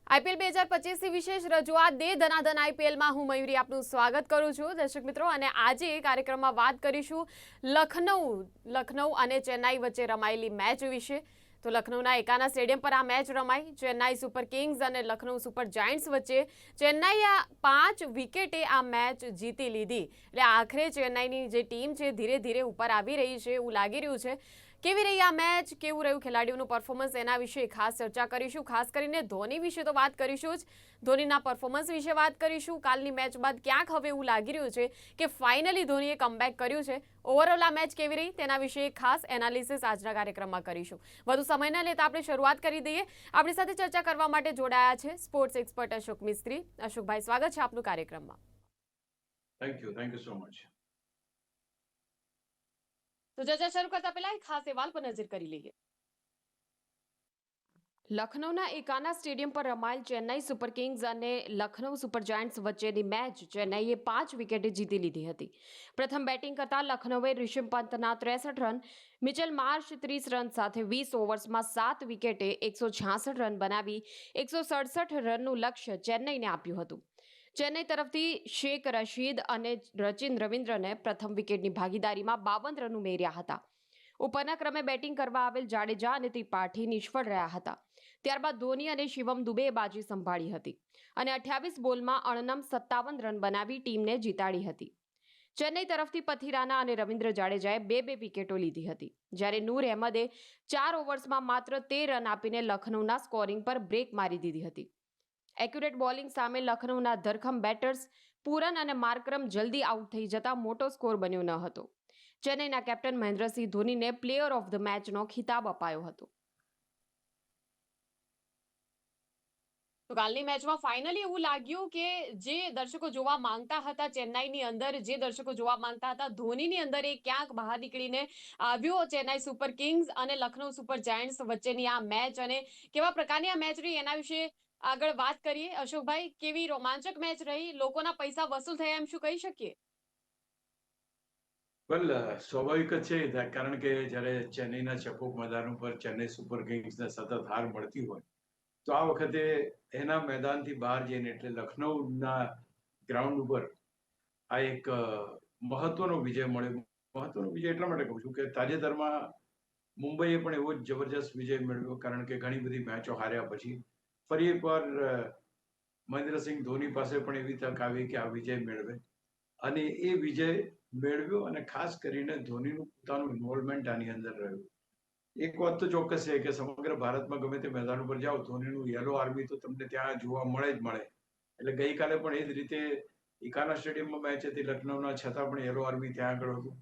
IPL 2025 વિશેષ રજૂઆત દે ધનાધન આઈપીએલમાં હું મયુરી આપનું સ્વાગત કરું છું દર્શક મિત્રો અને આજે કાર્યક્રમમાં વાત કરીશું લખનઉ અને ચેન્નાઈ વચ્ચે રમાયેલી મેચ વિશે। તો લખનઉના એકાના સ્ટેડિયમ પર આ મેચ રમાઈ। ચેન્નાઈ સુપર કિંગ્સ અને લખનઉ સુપર જાયન્ટ્સ વચ્ચે ચેન્નાઈએ 5 વિકેટે આ મેચ જીતી લીધી। એટલે આખરે ચેન્નાઈની જે ટીમ છે ધીરે ધીરે ઉપર આવી રહી છે એવું લાગી રહ્યું છે। કેવી રહી આ મેચ, કેવું રહ્યું ખેલાડીઓનું પરફોર્મન્સ, એના વિશે ખાસ ચર્ચા કરીશું। ખાસ કરીને ધોની વિશે તો વાત કરીશું જ, ધોનીના પરફોર્મન્સ વિશે વાત કરીશું। કાલની મેચ બાદ ક્યાંક હવે એવું લાગી રહ્યું છે કે ફાઇનલી ધોનીએ કમબેક કર્યું છે। ઓવરઓલ આ મેચ કેવી રહી તેના વિશે ખાસ એનાલિસિસ આજના કાર્યક્રમમાં કરીશું। વધુ સમય ન લેતા આપણે શરૂઆત કરી દઈએ। આપણી સાથે ચર્ચા કરવા માટે જોડાયા છે સ્પોર્ટ્સ એક્સપર્ટ અશોક મિસ્ત્રી। અશોકભાઈ, સ્વાગત છે આપનું કાર્યક્રમમાં। Thank you so much. તો ચર્ચા શરૂ કરતા પહેલા એક ખાસ સવાલ પર નજર કરી લઈએ। લખનઉના એકાના સ્ટેડિયમ પર રમાયેલ ચેન્નાઈ સુપર કિંગ્સ અને લખનઉ સુપર જાયન્ટ્સ વચ્ચેની મેચ ચેન્નાઈએ 5 વિકેટે જીતી લીધી હતી। પ્રથમ બેટિંગ કરતા લખનઉએ Rishabh પંતના 63 run, Mitchell marsh 30 run સાથે 20 ઓવર્સમાં 7 વિકેટે 166 રન બનાવી 167 રનનું લક્ષ્ય ચેન્નાઈને આપ્યું હતું। ચેન્નાઈ તરફથી શેખ રશીદ અને રચિન રવિન્દ્રને પ્રથમ વિકેટની ભાગીદારીમાં 52 રન ઉમેર્યા હતા। ઉપરના ક્રમે બેટિંગ કરવા આવેલ જાડેજા અને ત્રિપાઠી નિષ્ફળ રહ્યા હતા। ત્યારબાદ ધોની અને શિવમ દુબેએ બાજી સંભાળી હતી અને 28 બોલમાં અણનમ 57 રન બનાવી ટીમને જીતાડી હતી। ચેન્નઈ તરફથી પથિરાના અને રવિન્દ્ર જાડેજાએ 2 વિકેટો લીધી હતી, જ્યારે નૂર અહેમદે 4 ઓવર્સમાં માત્ર 13 રન આપીને લખનઉના સ્કોરિંગ પર બ્રેક મારી દીધી હતી। એક્યુરેટ બોલિંગ સામે લખનઉના ધરખમ બેટર્સ પૂરન અને માર્કરમ જલ્દી આઉટ થઈ જતા મોટો સ્કોર બન્યો ન હતો। ચેન્નઈના કેપ્ટન મહેન્દ્રસિંહ ધોનીને પ્લેયર ઓફ ધ મેચનો ખિતાબ અપાયો હતો। તો કાલની મેચમાં ફાઇનલી એવું લાગ્યું કે જે દર્શકો જોવા માંગતા હતા ચેન્નાઈની અંદર, જે દર્શકો જોવા માંગતા હતા ધોનીની અંદર, એ ક્યાંક બહાર નીકળીને આવ્યો। ચેન્નાઈ સુપર કિંગ્સ અને લખનઉ સુપર જાયન્ટ્સ વચ્ચેની આ મેચ અને કેવા પ્રકારની આ મેચ રહી એના વિશે આગળ વાત કરીએ। અશોકભાઈ, કેવી રોમાંચક મેચ રહી, લોકોના પૈસા વસૂલ થયા એમ શું કહી શકીએ? વેલ, સ્વાભાવિક જ છે, કારણ કે જ્યારે ચેન્નઈના ચપોક મેદાન ઉપર ચેન્નઈ સુપર કિંગ્સને સતત હાર મળતી હોય તો આ વખતે એના મેદાનથી બહાર જઈને એટલે લખનઉના ગ્રાઉન્ડ ઉપર આ એક મહત્વનો વિજય મળ્યો। મહત્વનો વિજય એટલા માટે કહું છું કે તાજેતરમાં મુંબઈએ પણ એવો જ જબરજસ્ત વિજય મેળવ્યો, કારણ કે ઘણી બધી મેચો હાર્યા પછી ફરી એકવાર મહેન્દ્રસિંહ ધોની પાસે પણ એવી તક આવી કે આ વિજય મેળવે અને એ વિજય મેળવ્યો અને ખાસ કરીને ધોનીનું પોતાનું ઇન્વોલ્વમેન્ટ આની અંદર રહ્યું। એક વાત તો ચોક્કસ છે કે સમગ્ર ભારતમાં ગમે તે મેદાન ઉપર જાઓ, ધોનીનું યલો આર્મી તો તમને ત્યાં જોવા મળે જ મળે। એટલે ગઈકાલે પણ એ જ રીતે ઇકાના સ્ટેડિયમમાં મેચ હતી લખનઉના, છતાં પણ યલો આર્મી ત્યાં આગળ હતું।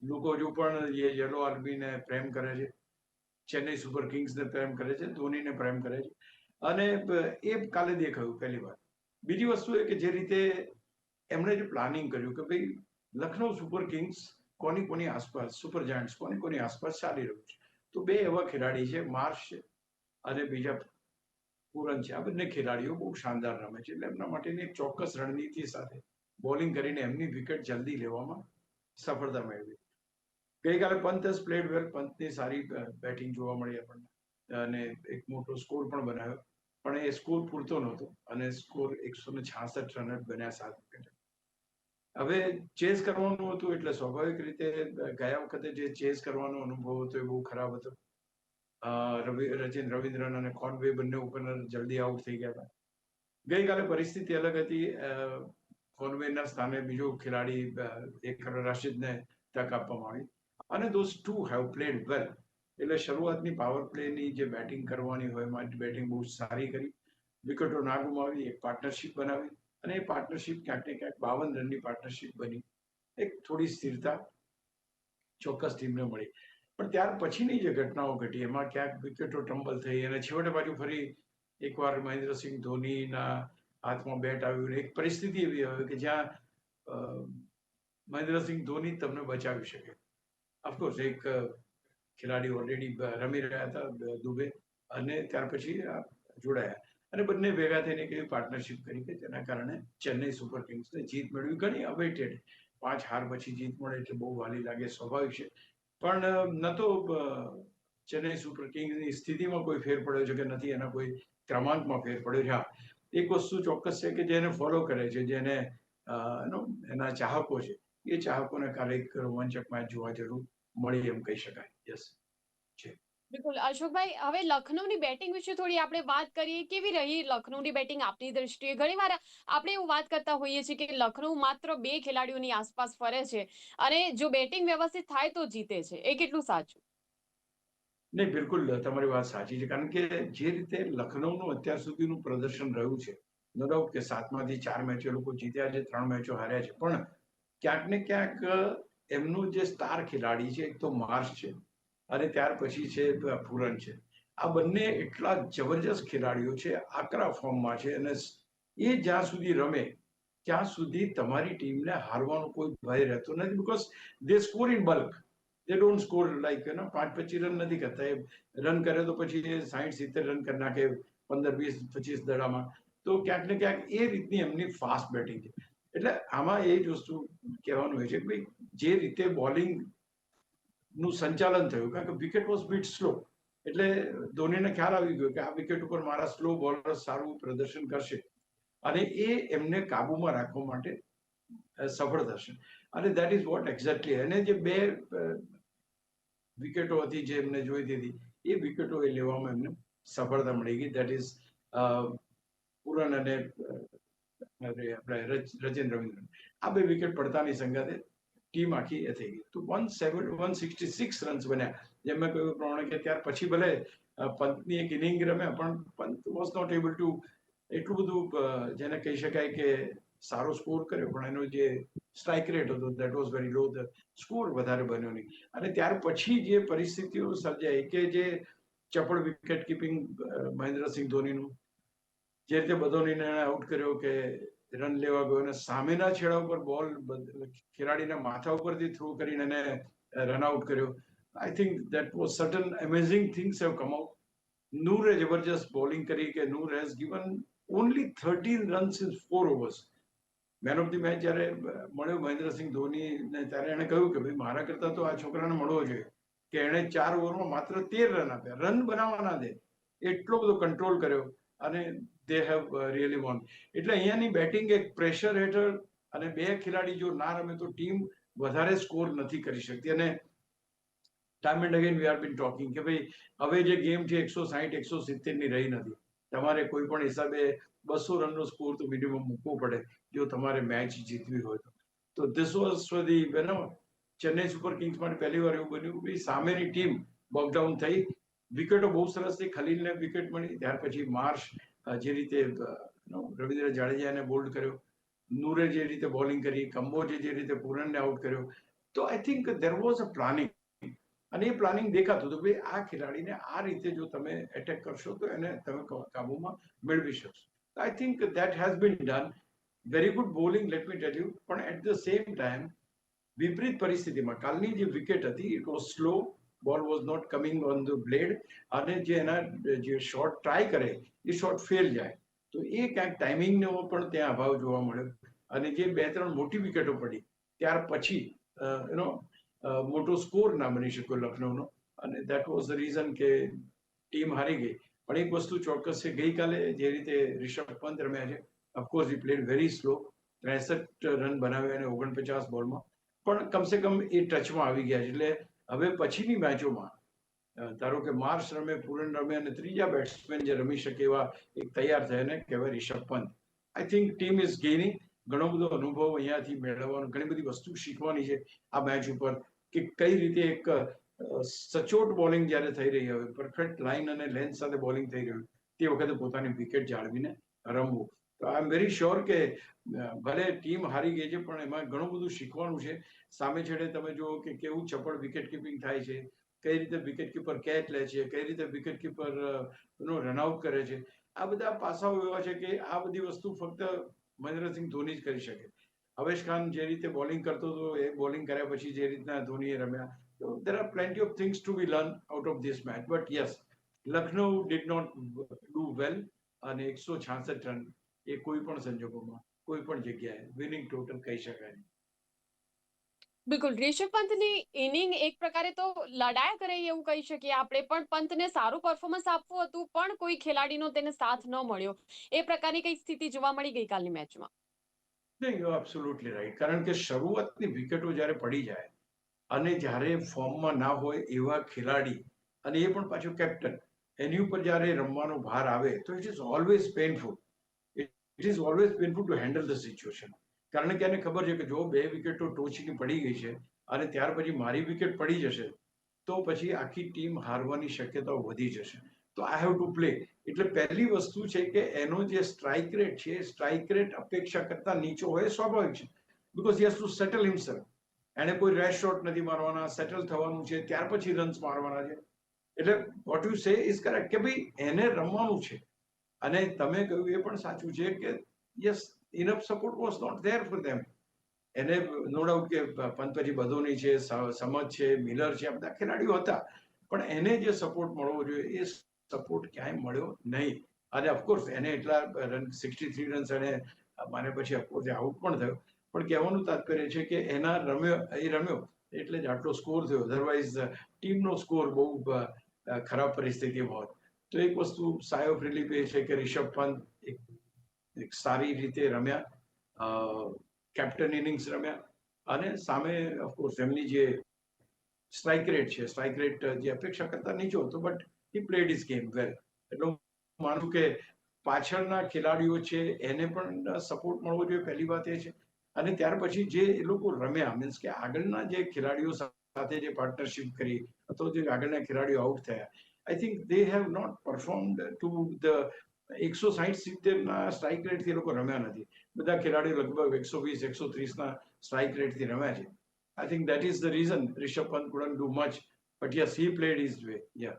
લોકો હજુ પણ એ યલો આર્મીને પ્રેમ કરે છે, ચેન્નઈ સુપર કિંગ્સને પ્રેમ કરે છે, ધોનીને પ્રેમ કરે છે અને એ કાલે દેખાયું પહેલી વાર। બીજી વસ્તુ એ કે જે રીતે એમણે જે પ્લાનિંગ કર્યું કે ભાઈ લખનઉ સુપર કિંગ્સ કોની કોની આસપાસ, સુપર જાયન્ટ્સ કોની કોની આસપાસ ચાલી રહ્યું છે, તો બે એવા ખેલાડી છે, માર્શ અને બીજા પૂરન છે, આ બંને ખેલાડીઓ બહુ શાનદાર રમે છે। એટલે એમના માટેની એક ચોક્કસ રણનીતિ સાથે બોલિંગ કરીને એમની વિકેટ જલ્દી લેવામાં સફળતા મેળવી। ગઈકાલે પંત હેઝ પ્લેડ વેલ, પંતની સારી બેટિંગ જોવા મળી આપણને અને એક મોટો સ્કોર પણ બનાવ્યો, પણ એ સ્કોર પૂરતો નહોતો અને સ્કોર 166 રન જ બન્યા 7 વિકેટે। હવે ચેઝ કરવાનું હતું એટલે સ્વાભાવિક રીતે ગયા વખતે જે ચેઝ કરવાનો અનુભવ હતો એ બહુ ખરાબ હતો। રચિન રવિન્દ્રન અને કોનવે બંને ઓપનર જલ્દી આઉટ થઈ ગયા હતા। ગઈકાલે પરિસ્થિતિ અલગ હતી। કોનવેના સ્થાને બીજો ખેલાડી એક રાશિદને તક આપવામાં આવી અને ધોઝ ટુ હેવ પ્લેડ વેલ। એટલે શરૂઆતની પાવર પ્લેની જે બેટિંગ કરવાની હોય એમાં બેટિંગ બહુ સારી કરી, વિકેટો ના ગુમાવી, એક પાર્ટનરશિપ બનાવી અને એ પાર્ટનરશિપ ક્યાંક ને ક્યાંક 52 રનની પાર્ટનરશિપ બની। એક થોડી સ્થિરતા ચોક્કસ ટીમને મળી, પણ ત્યાર પછીની જે ઘટનાઓ ઘટી એમાં ક્યાંક વિકેટો ટમ્બલ થઈ અને છેવટે બાજુ ફરી એકવાર મહેન્દ્રસિંહ ધોનીના હાથમાં બેટ આવ્યું, એક પરિસ્થિતિ એવી આવી કે જ્યાં મહેન્દ્રસિંહ ધોની તમને બચાવી શકે। ઓફકોર્સ એક ખેલાડી ઓલરેડી રમી રહ્યા હતા દુબે અને ત્યાર પછી જોડાયા અને બંને ભેગા થઈને એક એવી પાર્ટનરશિપ કરી કે જેના કારણે ચેન્નઈ સુપર કિંગ્સને જીત મેળવી। ઘણી અવેટેડ, 5 હાર પછી જીત મળે એટલે બહુ વાલી લાગે, સ્વાભાવિક છે, પણ ન તો ચેન્નઈ સુપર કિંગ્સની સ્થિતિમાં કોઈ ફેર પડ્યો છે કે નથી, એના કોઈ ક્રમાંકમાં ફેર પડ્યો છે. હા, એક વસ્તુ ચોક્કસ છે કે જેને ફોલો કરે છે, જેને એના ચાહકો છે, એ ચાહકોને કાલે એક રોમાંચક મેચ જોવા જરૂર મળી એમ કહી શકાય. યસ છે. બિલકુલ અશોકભાઈ, હવે લખનૌની બેટિંગ વિશે થોડી આપણે વાત કરીએ. કેવી રહી લખનૌની બેટિંગ આપની દ્રષ્ટિએ? ઘણીવાર આપણે એવું વાત કરતા હોઈએ છીએ કે લખનૌ માત્ર 2 ખેલાડીઓની આસપાસ ફરે છે અને જો બેટિંગ વ્યવસ્થિત થાય તો જીતે છે. એ કેટલું સાચું? નહીં, બિલકુલ તમારી વાત સાચી છે. કારણ કે જે રીતે લખનૌનું અત્યાર સુધીનું પ્રદર્શન રહ્યું છે, નો ડાઉટ કે 7માંથી 4 મેચો એ લોકો જીત્યા છે, 3 મેચો હાર્યા છે. પણ ક્યાંક ને ક્યાંક એમનું જે સ્ટાર ખેલાડી છે, એક તો માર્શ છે અને ત્યાર પછી છે પૂરન છે. આ બંને એટલા જબરજસ્ત ખેલાડીઓ છે, આકરા ફોર્મમાં છે અને એ જ્યાં સુધી રમે ત્યાં સુધી તમારી ટીમને હારવાનો કોઈ ભય રહેતો નથી. Because they score in bulk. They don't score like 5-25 run નથી કરતા. એ રન કરે તો પછી એ 60-70 રન કરી નાખે 15-20-25 દડામાં. તો ક્યાંક ને ક્યાંક એ રીતની એમની ફાસ્ટ બેટિંગ છે. એટલે આમાં એ જ વસ્તુ કહેવાનું હોય છે કે ભાઈ જે રીતે બોલિંગ નું સંચાલન થયું, કારણ કે વિકેટ વોઝ બીટ સ્લો, એટલે ધોનીને ખ્યાલ આવી ગયો કે આ વિકેટ ઉપર મારા સ્લો બોલર સારું પ્રદર્શન કરશે અને એ એમને કાબુમાં રાખવા માટે સફળ થશે. અને દેટ ઇઝ વોટ એક્ઝેક્ટલી. અને જે 2 વિકેટો હતી જે એમને જોઈતી હતી, એ વિકેટો એ લેવામાં એમને સફળતા મળી ગઈ. દેટ ઇઝ પૂરન અને આપણે રચિન રવિન્દ્રન. આ 2 વિકેટ પડતાની સંગાતે ટીમ આખી એ થઈ ગઈ. તો 166 રન્સ બન્યા. જેમ મેં કહ્યું પ્રમાણે કે ત્યાર પછી ભલે પંતની એક ઇનિંગ રમ્યા, પણ Pant was not able to એટલું બધું જેને કહી શકાય કે સારો સ્કોર કર્યો, પણ એનો જે સ્ટ્રાઇક રેટ હતો that was very law. Score વધારે બન્યો નહીં. અને ત્યાર પછી જે પરિસ્થિતિઓ સર્જાઈ કે જે ચપળ વિકેટ કીપિંગ મહેન્દ્રસિંહ ધોનીનું, જે રીતે બધોનીને આઉટ કર્યો કે રન લેવા ગયો અને સામેના છેડા ઉપર બોલ ખેલાડીના માથા ઉપરથી થ્રો કરીને એને રન આઉટ કર્યો. I think that was certain amazing things have come out. નૂરે જબરજસ્ત બોલિંગ કરી કે Noor has given only 13 runs in 4 overs. Man of the match જ્યારે મળ્યો મહેન્દ્રસિંહ ધોનીને, ત્યારે એણે કહ્યું કે ભાઈ મારા કરતા તો આ છોકરાને મળવો જોઈએ કે એણે 4 ઓવરમાં માત્ર 13 રન આપ્યા. રન બનાવવા ના દે, એટલો બધો કંટ્રોલ કર્યો અને દે હેવ રિયલી વોન. એટલે અહીંયાની બેટિંગ એક પ્રેશર હેઠળ, અને 2 ખેલાડી જો ના રમે તો ટીમ વધારે સ્કોર નથી કરી શકતી. અને time and again we are been talking કે ભાઈ હવે જે ગેમ છે 160-170 ની રહી નથી. તમારે કોઈ પણ હિસાબે 200 રનનો સ્કોર તો મિનિમમ મૂકવો પડે જો તમારે મેચ જીતવી હોય તો. તો this was for the Chennai super Kings માટે પહેલી વાર એવું બન્યું કે સામેની ટીમ બોકડાઉન થઈ. વિકેટો બહુ સરસ થઈ. ખલીલને વિકેટ મળી, ત્યાર પછી માર્શ જે રીતે રવિન્દ્ર જાડેજાને બોલ્ડ કર્યો, નૂરે જે રીતે બોલિંગ કરી, કંબોજે જે રીતે પૂરનને આઉટ કર્યો. તો I think there was a planning. અને એ પ્લાનિંગ દેખાતું હતું ભાઈ આ ખેલાડીને આ રીતે જો તમે એટેક કરશો તો એને તમે કાબુમાં મેળવી શકશો. I think that has been done. Very good bowling, let me tell you. પણ એટ ધ સેમ ટાઈમ વિપરીત પરિસ્થિતિમાં કાલની જે વિકેટ હતી, it was slow, ball was not coming on the blade, અને જે એના જે શોટ ટ્રાય કરે એ શોટ ફેલ જાય. તો એ ક્યાંક ટાઈમિંગનો પણ ત્યાં અભાવ જોવા મળ્યો. અને જે 2-3 મોટી વિકેટો પડી ત્યાર પછી મોટો સ્કોર ના બની શક્યો લખનૌનો, અને દેટ વોઝ ધ રીઝન કે ટીમ હારી ગઈ. પણ એક વસ્તુ ચોક્કસ છે, ગઈકાલે જે રીતે રિષભ પંત રમ્યા છે, of course he played very slow. 63 run બનાવ્યા અને 49 બોલમાં, પણ કમસે કમ એ ટચમાં આવી ગયા છે. એટલે હવે પછીની મેચોમાં ધારો કે માર્શ રમે, પૂરન રમે અને ત્રીજા બેટ્સમેન જે રમી શકે એવા એક તૈયાર થઈને કહેવાય Rishabh Pant. I think team is gaining. ઘણો બધો અનુભવ અહીંયાથી મેળવવાનો, ઘણી બધી વસ્તુ શીખવાની છે આ મેચ ઉપર, કે કઈ રીતે એક સચોટ બોલિંગ જ્યારે થઈ રહી હોય, પરફેક્ટ લાઇન અને લેન્થ સાથે બોલિંગ થઈ રહ્યું, તે વખતે પોતાની વિકેટ જાળવીને રમવું. તો આઈ એમ વેરી શ્યોર કે ભલે ટીમ હારી ગઈ છે પણ એમાં ઘણું બધું શીખવાનું છે. સામે છેડે તમે જુઓ કે કેવું ચપળ વિકેટ કીપિંગ થાય છે, કઈ રીતે વિકેટ કીપર કેચ લે છે, કઈ રીતે વિકેટ કીપર રનઆઉટ કરે છે. આ બધા પાસાઓ એવા છે કે આ બધી વસ્તુ ફક્ત મહેન્દ્રસિંહ ધોની જ કરી શકે. અવેશ ખાન જે રીતે બોલિંગ કરતો હતો, એ બોલિંગ કર્યા પછી જે રીતના ધોનીએ રમ્યા, તો there are plenty of things to be learned out of this match. But yes, Lucknow did not do well, અને 166 રન એ કોઈ પણ સંજોગોમાં કોઈ પણ જગ્યાએ વિનિંગ ટોટલ કહી શકાય નહીં. બિલકુલ, રિષભ પંતની ઇનિંગ એક પ્રકારે તો લડાયા કરે એવું કહી શકીએ આપણે, પણ પંતને સારું પરફોર્મન્સ આપવું હતું, પણ કોઈ ખેલાડીનો તેને સાથ ન મળ્યો. એ પ્રકારની કઈ સ્થિતિ જોવા મળી ગઈકાલની મેચમાં. નહીં, યુ એબ્સોલ્યુટલી રાઈટ. કારણ કે શરૂઆતની વિકેટો જ્યારે પડી જાય અને જ્યારે ફોર્મમાં ના હોય એવા ખેલાડી અને એ પણ પાછું કેપ્ટન, એની ઉપર જ્યારે રમવાનો ભાર આવે તો it is always painful. It is always painful two handle the situation. કારણ કે એને ખબર છે કે જો 2 વિકેટો ટોચની પડી ગઈ છે અને ત્યાર પછી મારી વિકેટ પડી જશે તો પછી આખી ટીમ હારવાની શક્યતાઓ વધી જશે. તો આઈ હેવ ટુ પ્લે. એટલે પહેલી વસ્તુ છે કે એનો જે સ્ટ્રાઇક રેટ છે, સ્ટ્રાઇક રેટ અપેક્ષા કરતા નીચો હોય સ્વાભાવિક છે. Because he has two settle himself. એને કોઈ રેશ શોટ નથી મારવાના, સેટલ થવાનું છે, ત્યાર પછી રન્સ મારવાના છે. એટલે what you say is correct કે ભાઈ એને રમવાનું છે. અને તમે કહ્યું એ પણ સાચું છે કે yes, enough support was not there for them. એને નો ડાઉટ કે પંત પછી બધોની છે, સમજ છે, મિલર છે, આ બધા ખેલાડીઓ હતા, પણ એને જે સપોર્ટ મળવો જોઈએ એ સપોર્ટ ક્યાંય મળ્યો નહીં. અને ઓફકોર્સ એને એટલા રન 63 રન્સ એને મારે પછી ઓફકોર્સ આઉટ પણ થયો. પણ કહેવાનું તાત્પર્ય છે કે રમ્યો એટલે જ આટલો સ્કોર થયો. અધરવાઇઝ ટીમનો સ્કોર બહુ ખરાબ પરિસ્થિતિમાં હોત. તો એક વસ્તુ સાય ઓફ રિલીફ એ છે કે રિષભ પંત એક સારી રીતે રમ્યા, કેપ્ટન ઇનિંગ્સ રમ્યા અને સામે ઓફકોર્સ એમની જે સ્ટ્રાઇક રેટ છે, સ્ટ્રાઇક રેટ જે અપેક્ષા કરતા નીચો હતો, but he played is game well. એટલે હું માનું કે પાછળના ખેલાડીઓ છે એને પણ સપોર્ટ મળવો જોઈએ, પહેલી વાત એ છે. અને ત્યાર પછી જે એ લોકો રમ્યા, મીન્સ કે આગળના જે ખેલાડીઓ સાથે જે પાર્ટનરશિપ કરી અથવા જે આગળના ખેલાડીઓ આઉટ થયા, I think they have not performed to the 160-70 ના સ્ટ્રાઇક રેટથી એ લોકો રમ્યા નથી. બધા ખેલાડીઓ લગભગ 120-130 ના સ્ટ્રાઇક રેટથી રમ્યા છે. I think that is the reason Rishabh Pant couldn't do much. But yes, he played his way. Yeah.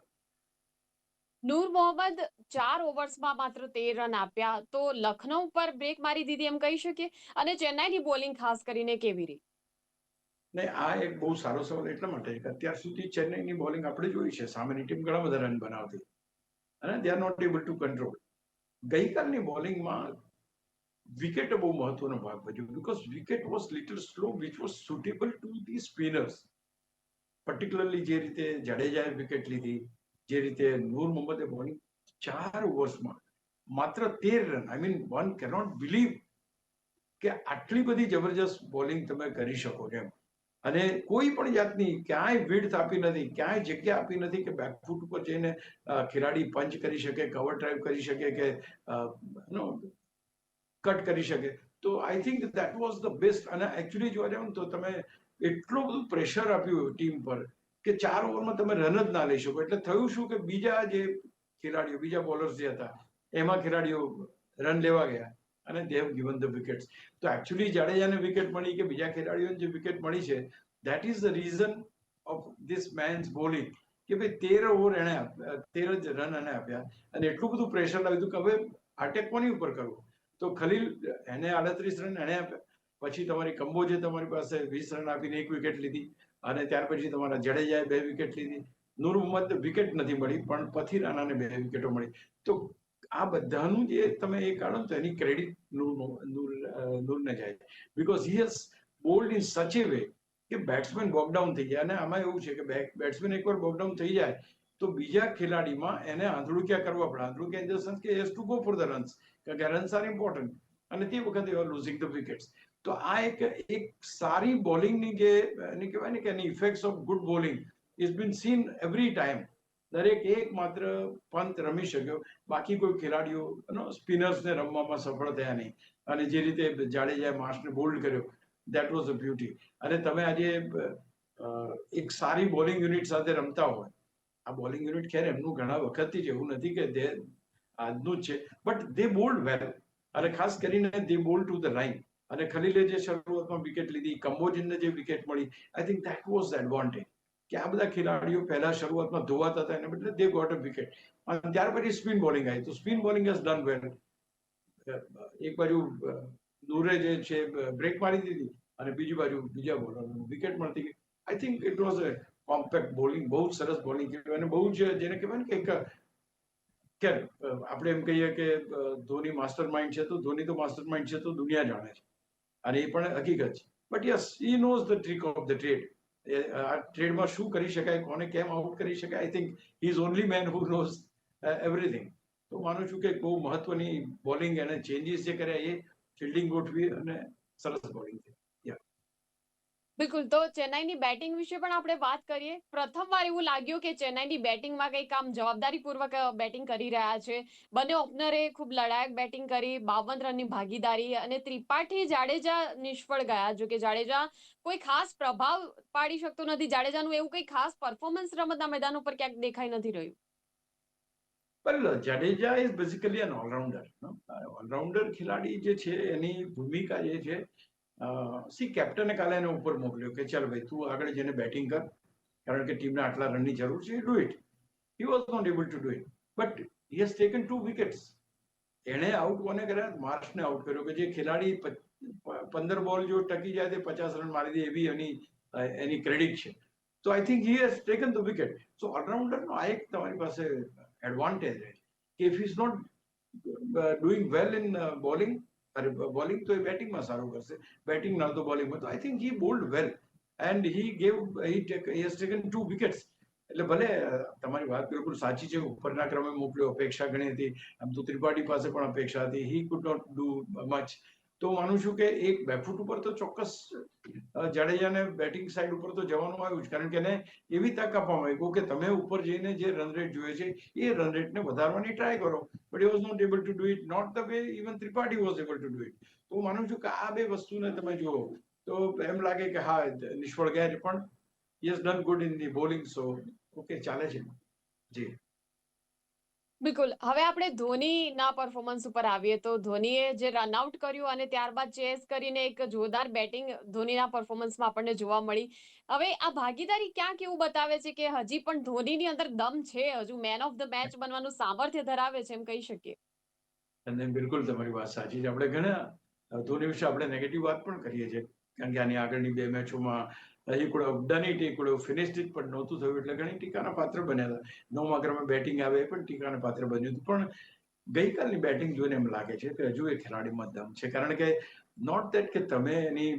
નૂર મોહમ્મદ 4 ઓવર્સમાં માત્ર 13 રન આપ્યા, તો લખનઉ પર બ્રેક મારી દીધી એમ કહી શકીએ. અને ચેન્નાઈની બોલિંગ ખાસ કરીને કેવી રહી? ને આ એક બહુ સારો સવાલ એટલા માટે કે અત્યાર સુધી ચેન્નઈની બોલિંગ આપણે જોઈ છે. સામેની ટીમ ઘણા બધા રન બનાવતી અને they are not able to control. ગઈકાલની બોલિંગમાં વિકેટે બહુ મહત્વનો ભાગ ભજવ્યો. Because wicket was little slow which was suitable to the spinners. Particularly જે રીતે જાડેજાએ વિકેટ લીધી, જે રીતે નૂર મોહમ્મદે બોલિંગ 4 ઓવર્સમાં માત્ર 13 run. I mean one cannot believe કે આટલી બધી જબરજસ્ત બોલિંગ તમે કરી શકો એમ. અને કોઈ પણ જાતની ક્યાંય વિડ્થ આપી નથી, ક્યાંય જગ્યા આપી નથી કે બેકફૂટ ઉપર જઈને ખેલાડી પંચ કરી શકે, કવર ડ્રાઈવ કરી શકે કે નો કટ કરી શકે. તો I think that was the best. અને એકચ્યુઅલી જોવા જાવ ને તો તમે એટલું બધું પ્રેશર આપ્યું ટીમ પર કે 4 ઓવરમાં તમે રન જ ના લઈ શકો. એટલે થયું શું કે બીજા જે ખેલાડીઓ, બીજા બોલર્સ જે હતા એમાં ખેલાડીઓ રન લેવા ગયા અને they have given the wickets. તો એકચ્યુઅલી જાડેજાને વિકેટ મળી કે બીજા ખેલાડીઓને જે વિકેટ મળી છે, that is the reason of this men's bowling. કે ભાઈ 13 ઓવર એને 13 જ રન એને આપ્યા અને એટલું બધું પ્રેશર લાવ્યું હતું કે હવે અટેક કોની ઉપર કરવો. તો ખલીલ એને 38 રન એને આપ્યા. પછી તમારી કંબોજે તમારી પાસે 20 રન આપીને 1 વિકેટ લીધી અને ત્યાર પછી તમારા જડેજાએ 2 વિકેટ લીધી. નૂર મોહમ્મદ વિકેટ નથી મળી પણ પથિરાનાને 2 વિકેટો મળી. તો આ બધાનું જે તમે એ કાઢો તો એની ક્રેડિટ નૂરને જાય. Because he has bold in such A way કે બેટ્સમેન બોકડાઉન થઈ જાય. અને આમાં એવું છે કે બેટ્સમેન એકવાર બોકડાઉન થઈ જાય તો બીજા ખેલાડીમાં એને આંધળુકિયા કરવા પડે. આંધળુકિયા ઇન ધ સેન્સ કે has to go for the runs, કારણ કે રન્સ આર ઇમ્પોર્ટન્ટ. અને તે વખતે you are losing the wickets. તો આ એક સારી બોલિંગની જે એની કહેવાય ને કે એની effects of good bowling is been seen every time. દરેક એક માત્ર પંત રમી શક્યો, બાકી કોઈ ખેલાડીઓ સ્પિનર્સને રમવામાં સફળ થયા નહીં. અને જે રીતે જાડેજાએ માર્શને બોલ્ડ કર્યો, દેટ વોઝ અ બ્યુટી. અને તમે આજે એક સારી બોલિંગ યુનિટ સાથે રમતા હોય, આ બોલિંગ યુનિટ ખેર એમનું ઘણા વખતથી જ, એવું નથી કે તે આજનું જ છે, બટ દે બોલ્ડ વેલ. અને ખાસ કરીને દે બોલ્ડ ટુ ધ લાઇન. અને ખલીલે જે શરૂઆતમાં વિકેટ લીધી, કંબોજને જે વિકેટ મળી, આઈ think that was the advantage કે આ બધા ખેલાડીઓ પહેલા શરૂઆતમાં ધોવાતા હતા એને બદલે દે ગોટ અ વિકેટ. અને ત્યાર પછી સ્પિન બોલિંગ આવી તો સ્પિન બોલિંગ હેઝ ડન વેલ. એક બાજુ નૂરે જે છે બ્રેક મારી દીધી અને બીજી બાજુ બીજા બોલર વિકેટ મળતી ગઈ. I think it was a compact bowling, બહુ સરસ બોલિંગ કહેવાય. અને બહુ જ જેને કહેવાય ને કે આપણે એમ કહીએ કે ધોની માસ્ટર માઇન્ડ છે તો ધોની તો માસ્ટર માઇન્ડ છે તો દુનિયા જાણે છે અને એ પણ હકીકત છે. But yes he knows the trick of the trade. આ ટ્રેડમાં શું કરી શકાય, કોને કેમ આઉટ કરી શકાય, આઈ think he is only main who knows everything. તો માનું છું કે બહુ મહત્વની બોલિંગ અને ચેન્જીસ જે કર્યા એ ફિલ્ડિંગ ગોઠવી અને સરસ બોલિંગ થઈ. બિલકુલ. તો ચેન્નાઈની બેટિંગ વિશે પણ આપણે વાત કરીએ. પ્રથમવાર એવું લાગ્યું કે ચેન્નાઈની બેટિંગમાં કંઈક આમ જવાબદારીપૂર્વક બેટિંગ કરી રહ્યા છે. બંને ઓપનરે ખૂબ લડાયક બેટિંગ કરી, 52 રનની ભાગીદારી અને ત્રિપાઠી જાડેજા નિષ્ફળ ગયા. જો કે જાડેજા કોઈ ખાસ પ્રભાવ પાડી શકતો નથી. જાડેજાનું એવું કંઈ ખાસ પરફોર્મન્સ રમતના મેદાન ઉપર ક્યાંક દેખાઈ નથી રહ્યું. Well, Jadeja is basically an all-rounder. No? All-rounder Khiladi જે છે એની ભૂમિકા જે છે સી કેપ્ટને કાલે એને ઉપર મોકલ્યો કે ચાલ ભાઈ તું આગળ જઈને બેટિંગ કર, કારણ કે ટીમને આટલા રનની જરૂર છે, do it. He was not able to do it, but he has taken 2 wickets. એણે આઉટ કોને કર્યા? માર્શને આઉટ કર્યો, કે જે ખેલાડી 15 બોલ જો ટકી જાય તે 50 રન મારી દે એવી એની ક્રેડિટ છે. તો I think he has taken the wicket. So ઓલરાઉન્ડરનો આ એક તમારી પાસે એડવાન્ટેજ રહે કે if is not doing well in bowling, bowling તો એ બેટિંગમાં સારું કરશે, બેટિંગ ના તો બોલિંગમાં. તો I think he bold well and he has taken 2 wickets. એટલે ભલે તમારી વાત બિલકુલ સાચી છે, ઉપરના ક્રમે મોકલ્યો, અપેક્ષા ઘણી હતી. આમ તો ત્રિપાઠી પાસે પણ અપેક્ષા હતી, he could not do much. તો માનું છું કે એક બેફૂટ ઉપર તો ચોક્કસ જાડેજાને બેટિંગ સાઈડ ઉપર તો જવાનું આવ્યું જ, કારણ કે એને એવી તક આપવામાં આવી કે તમે ઉપર જઈને જે રન રેટ જોઈએ છે એ રન રેટને વધારવાની ટ્રાય કરો. But he was not able to do it, not the way even Tripathi was able to do it. તો હું માનું છું કે આ બે વસ્તુને તમે જુઓ તો એમ લાગે કે હા નિષ્ફળ ગયા છે, પણ he has done good in the bowling, so okay ચાલે છે. જી બિલકુલ. હવે આપણે ધોનીના પરફોર્મન્સ ઉપર આવીએ તો ધોનીએ જે રનઆઉટ કર્યું અને ત્યારબાદ ચેસ કરીને એક જોરદાર બેટિંગ ધોનીના પરફોર્મન્સમાં આપણને જોવા મળી. હવે આ ભાગીદારી ક્યાંક એવું બતાવે છે કે હજી પણ ધોનીની અંદર દમ છે, હજુ મેન ઓફ ધ મેચ બનવાનું સામર્થ્ય ધરાવે છે એમ કહી શકીએ. અને બિલકુલ તમારી વાત સાચી છે. આપણે ઘણા ધોની વિશે આપણે નેગેટિવ વાત પણ કરીએ છીએ, કારણ કે આની આગળની 2 મેચોમાં he could have done it, he could have finished it, પણ નહોતું થયું એટલે ઘણી ટીકાના પાત્ર બન્યા હતા. 9મા ક્રમે બેટિંગ આવે એ પણ ટીકાના પાત્ર બન્યું હતું. પણ ગઈકાલની બેટિંગ જોઈને એમ લાગે છે કે હજુ એ ખેલાડીમાં દમ છે, કારણ કે નોટ ધેટ કે તમે એની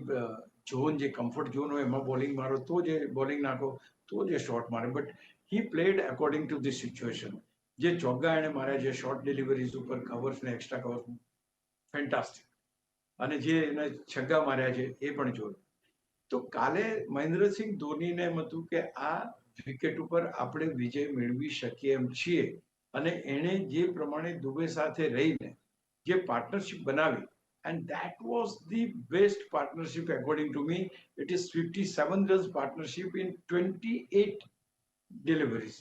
ઝોન જે કમ્ફર્ટ ઝોન હોય એમાં બોલિંગ મારો તો જે બોલિંગ નાખો તો જે શોટ મારે, but he played according to the situation. જે ચોગ્ગા એને માર્યા, જે શોર્ટ ડિલિવરીઝ ઉપર કવર્સ ને એક્સ્ટ્રા કવર્સ, ફેન્ટાસ્ટિક. અને જે એને છગ્ગા માર્યા છે એ પણ જોયું. તો કાલે મહેન્દ્રસિંહ ધોનીને એમ હતું કે આ વિકેટ ઉપર આપણે વિજય મેળવી શકીએ એમ છીએ, અને એણે જે પ્રમાણે દુબે સાથે રહીને જે પાર્ટનરશિપ બનાવી, and that was the best partnership according to me. It is 57 runs partnership in 28 deliveries.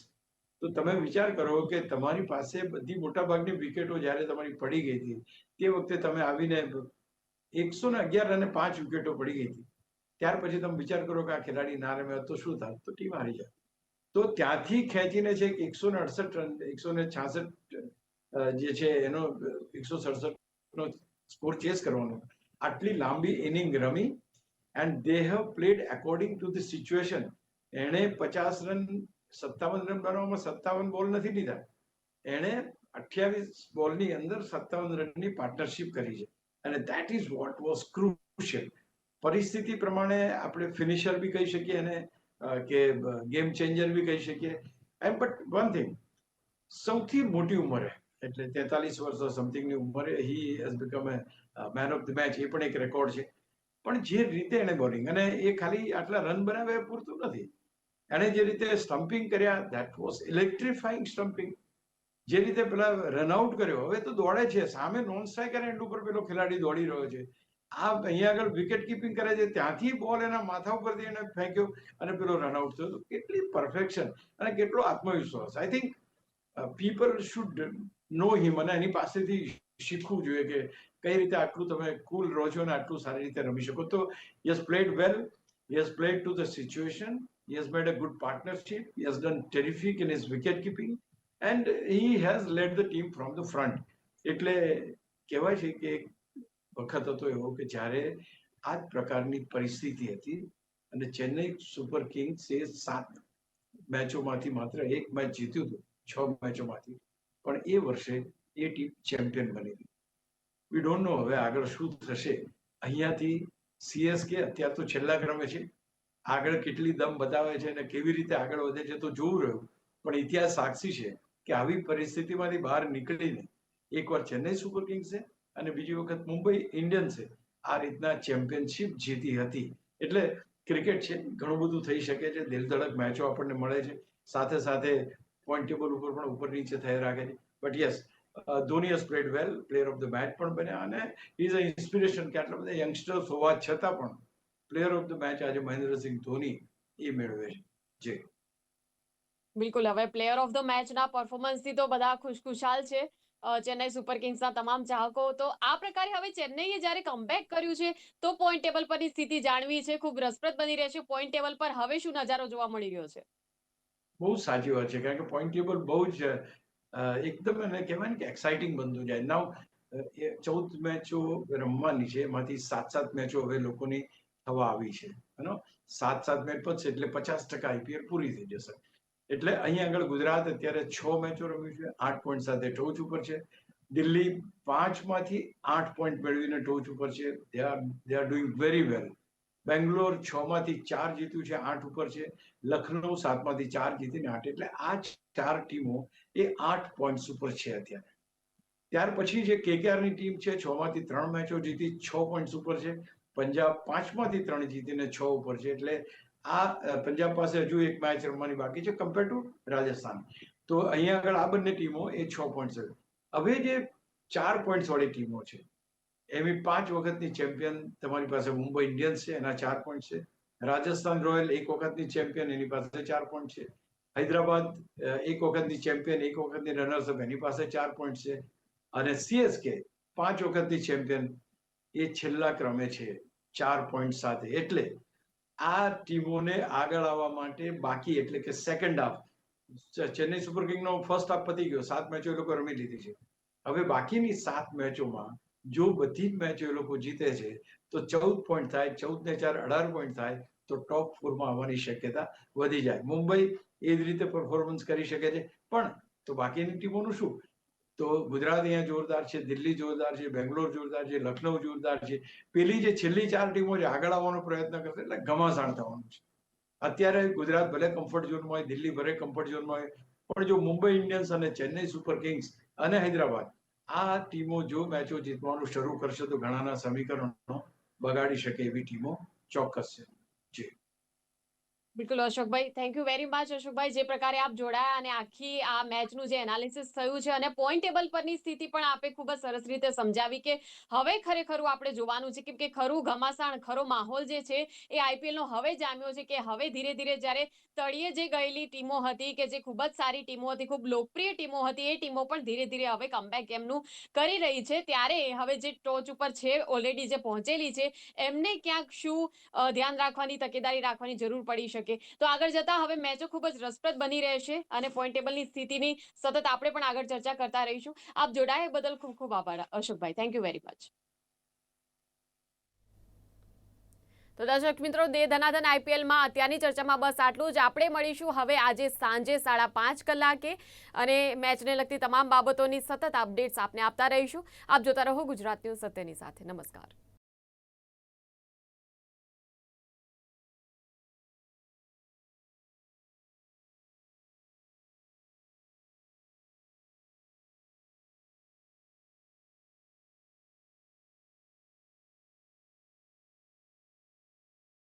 તો તમે વિચાર કરો કે તમારી પાસે બધી મોટાભાગની વિકેટો જ્યારે તમારી પડી ગઈ હતી, તે વખતે તમે આવીને 111 રને 5 વિકેટો પડી ગઈ હતી. ત્યાર પછી તમે વિચાર કરો કે આ ખેલાડી ના રમે તો શું થાય, તો ટીમ હારી જાય. તો ત્યાંથી ખેંચીને છે 168 રન, 166 જે છે એનો 167 નો સ્કોર ચેસ કરવાનો, આટલી લાંબી inning rummy, and they have played according to the situation. એણે 50 રન 57 રન બનાવવામાં 57 બોલ નથી લીધા, એણે 28 બોલની અંદર 57 રનની પાર્ટનરશિપ કરી છે, અને that is what was crucial. પરિસ્થિતિ પ્રમાણે આપણે ફિનિશર બી કહી શકીએ અને કે ગેમ ચેન્જર બી કહી શકીએ. એમ બટ વન થિંગ, સૌથી મોટી ઉંમરે એટલે 43 વર્ષ સમથિંગની ઉંમરે he has become a man of the match, એ પણ એક રેકોર્ડ છે. પણ જે રીતે એને બોલિંગ, અને એ ખાલી આટલા રન બનાવ્યા પૂરતું નથી, એણે જે રીતે સ્ટમ્પિંગ કર્યા, ધેટ વોઝ ઇલેક્ટ્રિફાઈંગ સ્ટમ્પિંગ. જે રીતે પેલા રનઆઉટ કર્યો, હવે તો દોડે છે સામે, નોન સ્ટ્રાઇકર એન્ડ ઉપર પેલો ખેલાડી દોડી રહ્યો છે, આ અહીંયા આગળ વિકેટ કીપિંગ કરે છે, ત્યાંથી બોલ એના માથા ઉપરથી એને ફેંક્યો અને પેલો રનઆઉટ થયો. તો કેટલી પરફેક્શન અને કેટલો આત્મવિશ્વાસ. I think people should know him, અને એની પાસેથી શીખવું જોઈએ કે કઈ રીતે આટલું તમે કુલ રહો છો અને આટલું સારી રીતે રમી શકો. તો he has played well, he has played to the situation, he has made a good partnership, he has done terrific in his wicket keeping, and he has led the team from the front. એટલે કહેવાય છે કે એક વખત હતો એવો કે જ્યારે આ જ પ્રકારની પરિસ્થિતિ હતી અને ચેન્નઈ સુપર કિંગ્સે 7 મેચોમાંથી માત્ર 1 મેચ જીત્યું હતું 6 મેચોમાંથી, પણ એ વર્ષે એ ટીમ ચેમ્પિયન બની હતી. વી ડોન્ટ નો હવે આગળ શું થશે. અહીંયાથી સીએસકે અત્યારે તો છેલ્લા ક્રમે છે, આગળ કેટલી દમ બતાવે છે અને કેવી રીતે આગળ વધે છે તો જોવું રહ્યું. પણ ઇતિહાસ સાક્ષી છે કે આવી પરિસ્થિતિમાંથી બહાર નીકળીને એકવાર ચેન્નઈ સુપર કિંગ્સે અને બીજી વખત મુંબઈ ઇન્ડિયન્સે આ રીતના ચેમ્પિયનશિપ જીતી હતી. એટલે ક્રિકેટ છે, ઘણું બધું થઈ શકે છે, દિલધડક મેચો આપણને મળે છે, સાથે સાથે પોઈન્ટ ટેબલ ઉપર પણ ઉપર નીચે થઈ રાખે છે. But yes, Dhoni has played well, player of the match પણ બન્યા અને ઇઝ અ ઇન્સ્પિરેશન કે આટલા બધા યંગસ્ટર્સ હોવા છતાં પણ પ્લેયર ઓફ ધ મેચ આજે મહેન્દ્રસિંહ ધોની એ મેળવે છે. જી બિલકુલ, હવે પ્લેયર ઓફ ધ મેચના પરફોર્મન્સથી તો બધા ખુશખુશાલ છે, ચેન્નઈ સુપર કિંગ્સના તમામ ચાહકો. તો આ પ્રકારે હવે ચેન્નઈએ જ્યારે કમબેક કર્યું છે તો પોઈન્ટ ટેબલ પરની સ્થિતિ જાણવી છે, ખૂબ રસપ્રદ બની રહેશે. પોઈન્ટ ટેબલ પર હવે શું નજારો જોવા મળી રહ્યો છે? બહુ સાચી વાત છે, કારણ કે પોઈન્ટ ટેબલ બહુ જ એકદમ એને કહેવાય ને કે એક્સાઇટિંગ બનતું જાય. નાવ 14 મેચો રમવાની છે, એમાંથી 7 મેચો હવે લોકોની થવા આવી છે. 7 મેચ પતશે એટલે 50% આઈપીએલ પૂરી થઈ જશે. એટલે અહીંયા આગળ ગુજરાત અત્યારે 6 મેચો રમ્યું છે, 8 પોઈન્ટ સાથે ટોચ ઉપર છે. દિલ્હી 5માંથી 8 પોઈન્ટ મેળવીને ટોચ ઉપર છે. They are doing very well. Bangalore 6માંથી 4 જીત્યું છે, 8 ઉપર છે. લખનઉ 7માંથી 4 જીતીને 8, એટલે આ 4 ટીમો એ 8 પોઈન્ટ ઉપર છે અત્યારે. ત્યાર પછી જે કેકેઆરની ટીમ છે, 6માંથી 3 મેચો જીતી 6 પોઈન્ટ ઉપર છે. પંજાબ 5માંથી 3 જીતીને 6 ઉપર છે. એટલે આ પંજાબ પાસે હજુ એક મેચ રમવાની બાકી છે કમ્પેર ટુ રાજસ્થાન. તો અહીંયા આગળ આ બંને ટીમો એ 6 પોઈન્ટ છે. હવે જે 4 પોઈન્ટ વાળી ટીમો છે, એવી 5 વખતની ચેમ્પિયન તમારી પાસે મુંબઈ ઇન્ડિયન્સ છે, એના 4 પોઈન્ટ છે. રાજસ્થાન રોયલ એક વખતની ચેમ્પિયન, એની પાસે 4 પોઈન્ટ છે. હૈદરાબાદ એક વખતની ચેમ્પિયન, એક વખતની રનર્સઅપ, એની પાસે 4 પોઈન્ટ છે. અને સીએસકે 5 વખતની ચેમ્પિયન, એ છેલ્લા ક્રમે છે 4 પોઈન્ટ સાથે. એટલે આ ટીમોને આગળ આવવા માટે બાકી, એટલે કે સેકન્ડ હાફ, ચેન્નઈ સુપર કિંગનો ફર્સ્ટ હાફ પતી ગયો, 7 મેચો એ લોકો રમી લીધી છે. હવે બાકીની 7 મેચોમાં જો બધી જ મેચો એ લોકો જીતે છે તો 14 પોઈન્ટ થાય, 14 ને 4 18 પોઈન્ટ થાય, તો ટોપ 4માં આવવાની શક્યતા વધી જાય. મુંબઈ એ જ રીતે પરફોર્મન્સ કરી શકે છે, પણ તો બાકીની ટીમોનું શું? તો ગુજરાત અહીંયા જોરદાર છે, દિલ્હી જોરદાર છે, બેંગ્લોર જોરદાર છે, લખનઉ જોરદાર છે. પેલી જે છેલ્લી 4 ટીમો છે આગળ આવવાનો પ્રયત્ન કરશે, એટલે ઘમાસાણ થવાનું છે. અત્યારે ગુજરાત ભલે કમ્ફર્ટ ઝોનમાં હોય, દિલ્હી ભલે કમ્ફર્ટ ઝોનમાં હોય, પણ જો મુંબઈ ઇન્ડિયન્સ અને ચેન્નઈ સુપર કિંગ્સ અને હૈદરાબાદ આ ટીમો જો મેચો જીતવાનું શરૂ કરશે તો ઘણાના સમીકરણો બગાડી શકે એવી ટીમો ચોક્કસ છે. જી બિલકુલ અશોકભાઈ, થેન્ક યુ વેરી મચ. અશોકભાઈ, જે પ્રકારે આપ જોડાયા અને આખી આ મેચનું જે એનાલિસિસ થયું છે અને પોઈન્ટ ટેબલ પરની સ્થિતિ પણ આપે ખૂબ જ સરસ રીતે સમજાવી કે હવે ખરેખરું આપણે જોવાનું છે, કેમ કે ખરું ઘમાસાણ, ખરો માહોલ જે છે એ આઈપીએલનો હવે જામ્યો છે. કે હવે ધીરે ધીરે જ્યારે તળિયે જે ગયેલી ટીમો હતી, કે જે ખૂબ જ સારી ટીમો હતી, ખૂબ લોકપ્રિય ટીમો હતી, એ ટીમો પણ ધીરે ધીરે હવે કમબેક એમનું કરી રહી છે. ત્યારે હવે જે ટોચ ઉપર છે, ઓલરેડી જે પહોંચેલી છે, એમને ક્યાંક શું ધ્યાન રાખવાની, તકેદારી રાખવાની જરૂર પડી શકે. તો આગળ જતા હવે મેચો ખૂબ જ રસપ્રદ બની રહેશે અને પોઈન્ટ ટેબલની સ્થિતિની સતત આપણે પણ આગળ ચર્ચા કરતા રહીશું. આપ જોડાયા બદલ ખૂબ ખૂબ આભાર અશોકભાઈ. Thank you very much. તો દર્શક મિત્રો, દે ધનાધન આઈપીએલમાં અત્યારની ચર્ચામાં બસ આટલું જ. આપણે મળીશું હવે આજે સાંજે 5:30 કલાકે અને મેચને લગતી તમામ બાબતોની સતત અપડેટ્સ આપને આપતા રહીશું. આપ જોતા રહો ગુજરાત ન્યૂઝ સત્યની સાથે. નમસ્કાર.